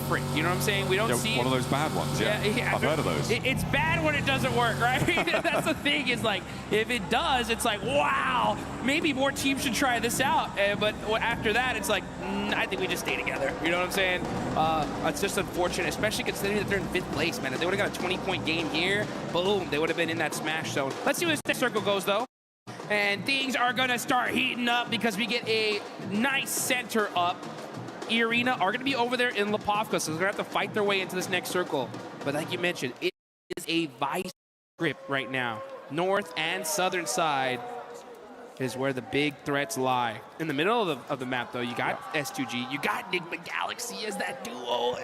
different. You know what I'm saying? We don't see one of those bad ones. Yeah, I've heard of those. It's bad when it doesn't work, right? That's the thing. Is like if it does, it's like wow, maybe more teams should try this out. But after that, it's like I think we just stay together. You know what I'm saying? It's just unfortunate, especially considering that they're in 5th place, man. If they would have got a 20-point game here, boom, they would have been in that smash zone. Let's see where this next circle goes, though. And things are going to start heating up because we get a nice center up. Arena are going to be over there in Pubg, so they're going to have to fight their way into this next circle. But like you mentioned, it is a vice grip right now. North and southern side is where the big threats lie. In the middle of the map, though, you got S2G, you got PMWC as that duo.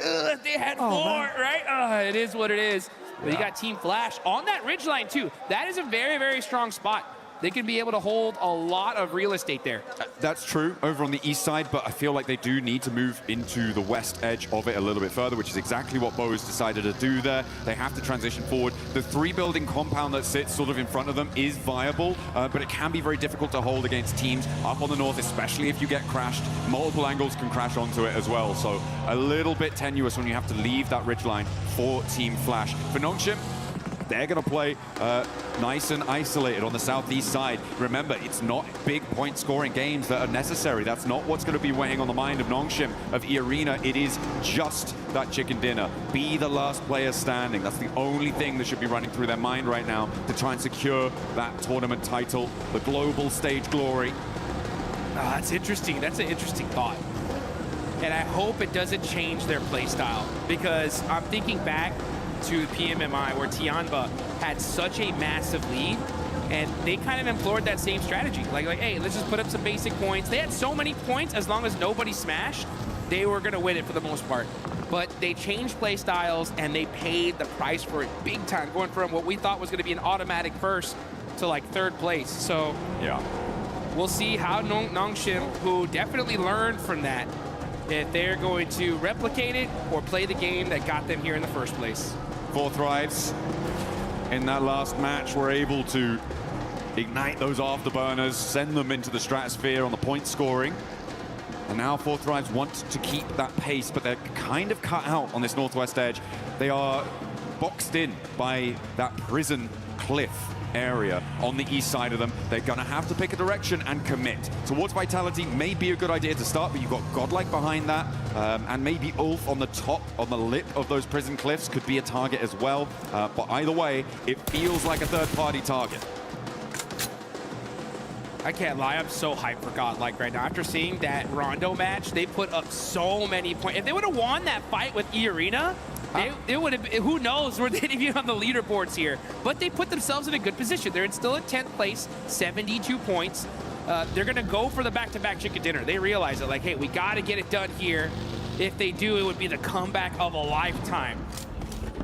They had 4, right? It is what it is. But you got Team Flash on that ridgeline, too. That is a very, very strong spot. They can be able to hold a lot of real estate there. That's true over on the east side, but I feel like they do need to move into the west edge of it a little bit further, which is exactly what Bo's decided to do there. They have to transition forward. The 3-building compound that sits sort of in front of them is viable, but it can be very difficult to hold against teams up on the north, especially if you get crashed. Multiple angles can crash onto it as well, so a little bit tenuous when you have to leave that ridgeline for Team Flash. For Nongshim, they're going to play nice and isolated on the southeast side. Remember, it's not big point-scoring games that are necessary. That's not what's going to be weighing on the mind of Nongshim, of Arena. It is just that chicken dinner. Be the last player standing. That's the only thing that should be running through their mind right now to try and secure that tournament title, the global stage glory. That's interesting. That's an interesting thought. And I hope it doesn't change their play style, because I'm thinking back to PMMI where Tianba had such a massive lead, and they kind of implored that same strategy. Like, hey, let's just put up some basic points. They had so many points, as long as nobody smashed, they were going to win it for the most part. But they changed play styles, and they paid the price for it big time, going from what we thought was going to be an automatic first to like 3rd place. So yeah, we'll see how Nongshim, who definitely learned from that, if they're going to replicate it or play the game that got them here in the first place. 4 Thrives in that last match were able to ignite those afterburners, send them into the stratosphere on the point scoring. And now 4 Thrives want to keep that pace, but they're kind of cut out on this northwest edge. They are boxed in by that prison cliff area on the east side of them. They're going to have to pick a direction and commit. Towards Vitality may be a good idea to start, but you've got Godlike behind that, and maybe Ulf on the top, on the lip of those prison cliffs could be a target as well. But either way, it feels like a third-party target. I can't lie, I'm so hyped for Godlike right now. After seeing that Rondo match, they put up so many points. If they would have won that fight with Arena, they would have, who knows where they'd be on the leaderboards here. But they put themselves in a good position. They're still in 10th place, 72 points. They're going to go for the back-to-back chicken dinner. They realize it, like, hey, we got to get it done here. If they do, it would be the comeback of a lifetime.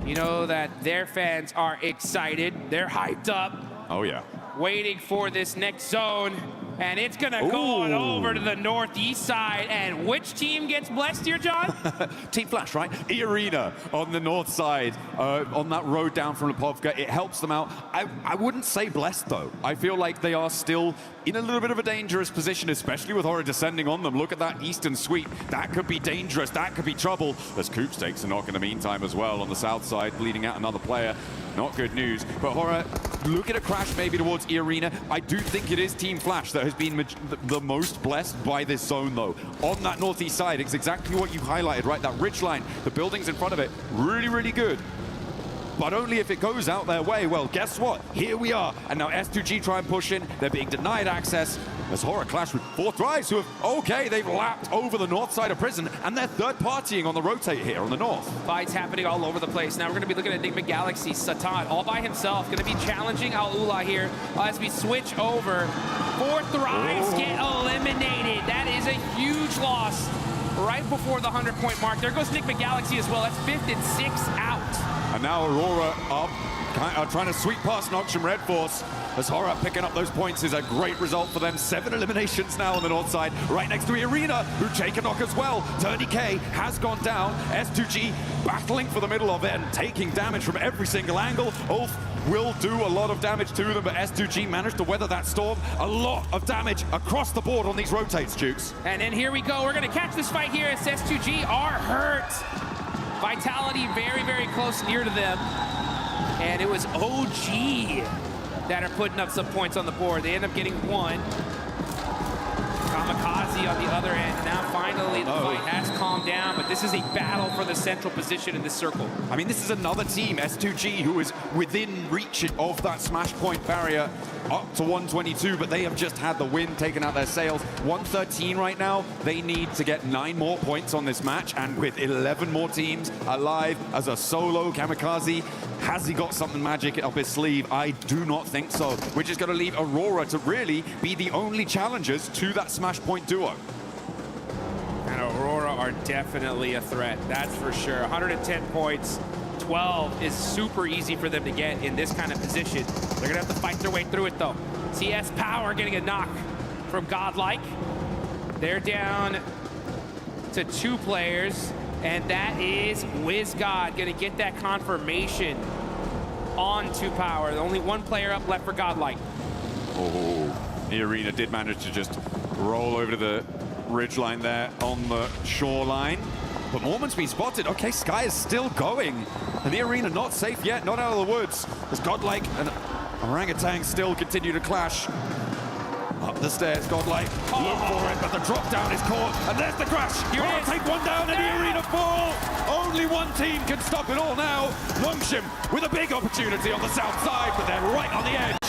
You know that their fans are excited. They're hyped up. Oh, yeah. Waiting for this next zone. And it's going to go on over to the northeast side. And which team gets blessed here, John? Team Flash, right? Arena on the north side, on that road down from Pubg. It helps them out. I wouldn't say blessed, though. I feel like they are still in a little bit of a dangerous position, especially with Horror descending on them. Look at that eastern sweep. That could be dangerous. That could be trouble. There's Coop takes a knock in the meantime as well on the south side, bleeding out another player. Not good news. But Horror, look at a crash maybe towards Arena. I do think it is Team Flash that has been the most blessed by this zone, though. On that northeast side, it's exactly what you highlighted, right? That ridge line, the buildings in front of it, really, really good. But only if it goes out their way. Well, guess what? Here we are. And now S2G try and push in. They're being denied access. As Horror clash with 4 Thrives, who have, okay, they've lapped over the north side of prison, and they're third-partying on the rotate here on the north. Fights happening all over the place. Now we're going to be looking at PMWC. Satan, all by himself, going to be challenging Al-Ula here as we switch over. 4 Thrives get eliminated. That is a huge loss right before the 100-point mark. There goes PMWC as well. That's 5th and 6th out. And now Aurora up, trying to sweep past Nongshim Red Force. As Horror picking up those points is a great result for them. 7 eliminations now on the north side, right next to Arena, who take a knock as well. Turny K has gone down. S2G battling for the middle of it and taking damage from every single angle. Ulf will do a lot of damage to them, but S2G managed to weather that storm. A lot of damage across the board on these rotates, Jukes. And then here we go. We're going to catch this fight here as S2G are hurt. Vitality very, very close near to them. And it was OG that are putting up some points on the board. They end up getting one. Kamikaze on the other end. Now finally the fight has calmed down, but this is a battle for the central position in this circle. I mean, this is another team, S2G, who is within reach of that smash point barrier up to 122, but they have just had the win taken out their sails. 113 right now. They need to get 9 more points on this match, and with 11 more teams alive as a solo Kamikaze, has he got something magic up his sleeve? I do not think so. We're just going to leave Aurora to really be the only challengers to that smash point duo. And Aurora are definitely a threat, that's for sure. 110 points, 12 is super easy for them to get in this kind of position. They're gonna have to fight their way through it though. CS Power getting a knock from Godlike. They're down to 2 players, and that is WizGod gonna get that confirmation on 2 Power. Only 1 player up left for Godlike. Oh, the Arena did manage to just roll over to the ridgeline there on the shoreline. But Mormon's been spotted. Okay, Sky is still going. And the Arena not safe yet, not out of the woods. As Godlike and Orangutan still continue to clash. Up the stairs, Godlike. Look for it, but the drop down is caught. And there's the crash. Here it is. Take one down and the Arena fall. Only one team can stop it all now. Longshim with a big opportunity on the south side, but they're right on the edge.